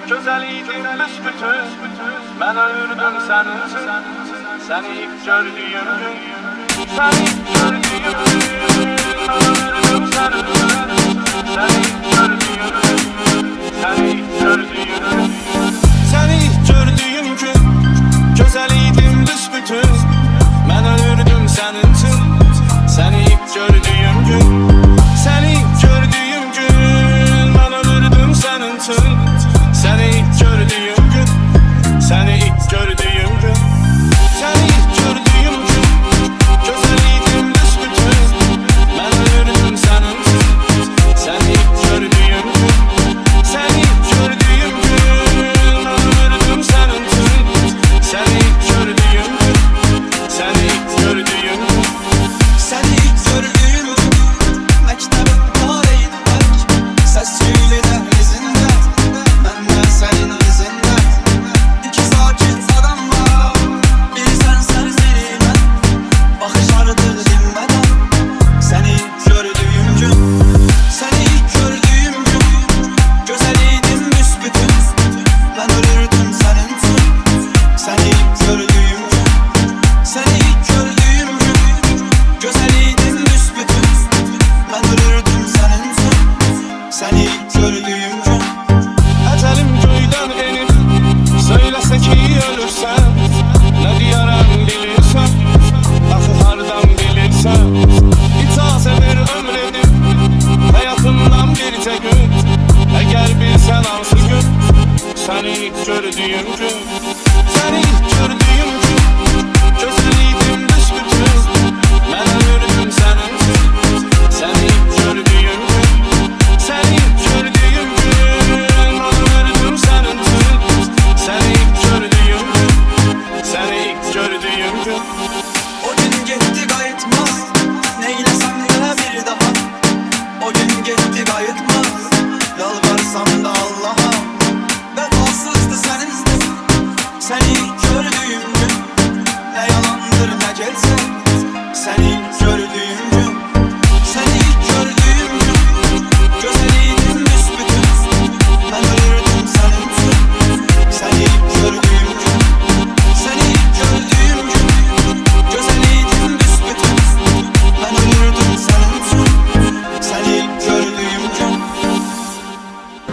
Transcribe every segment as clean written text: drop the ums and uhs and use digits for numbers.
Güzel idim büsbütün, ben ölürdüm senin için. Seni ilk gördüğüm gün, seni ilk gördüğüm gün, ben ölürdüm senin için. Seni ilk gördüğüm gün, seni ilk gördüğüm gün. Seni ilk gördüğüm gün, güzel idim büsbütün, ben ölürdüm senin için. Seni ilk gördüğüm gün, seni ilk gördüğüm gün, ben ölürdüm senin için. Seni ilk gördüğüm gün, seni ilk gördüğüm gün, seni ilk gördüğüm gün, güzelliydin büsbütün, ben ölürdüm senin için. Seni ilk gördüğüm gün, seni ilk gördüğüm gün, ben ölürdüm senin için. Seni ilk gördüğüm gün, seni ilk gördüğüm gün. Seni ilk gördüğüm gün, mektebim tarihinde, ses söyle dehlizinde, ben de senin izinde. İki sakit adam var, biri sen serseri ben, bakışlardır dinmeden. Seni ilk gördüğüm gün, seni ilk gördüğüm gün, güzelliydin büsbütün, ben ölürdüm senin için. Seni ilk gördüğüm gün, seni ilk gördüğüm gün, güzelliydin büsbütün, ben ölürdüm senin için. Seni ilk gördüğüm gün. Ecelim göyden enip, söyləsə ki ölürsən, nə deyərəm bilirsən, axı hardan bilirsən. İcazə ver ömr edib, həyatımdan bircə gün, əgər bilsən hansı gün, səni ilk gördüyüm gün. Səni ilk gördüyüm gün, gözəliydin büsbütün, mən ölürdüm sənin üçün. Səni ilk gördüyüm gün, səni ilk gördüyüm gün, mən ölürdüm sənin üçün. Səni ilk gördüyüm gün, səni ilk gördüyüm gün. O gün gitti qayıtmaz, neylesem de bir daha. O gün gitti qayıtmaz, yalvarsam da Allah'a. Vefasızdı senin, seni ilk gördüğüm gün, ne yalandır ne gerçek. Seni ilk gördüğüm gün, seni ilk gördüğüm gün, güzelliydin büsbütün, ben ölürdüm senin için. Seni ilk gördüğüm gün, seni ilk gördüğüm gün, güzelliydin büsbütün, ben ölürdüm senin için. Seni ilk gördüğüm gün.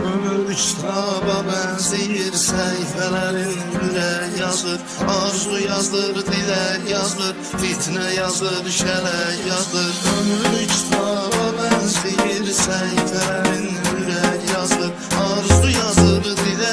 Ömür kitaba benzeyir, sayfelerin güle yazır. Arzu yazdır, dile yazdır, fitne yazdır, şele yazdır. Ömür kitaba benzeyir, sayfelerin güle yazır. Arzu yazdır, dile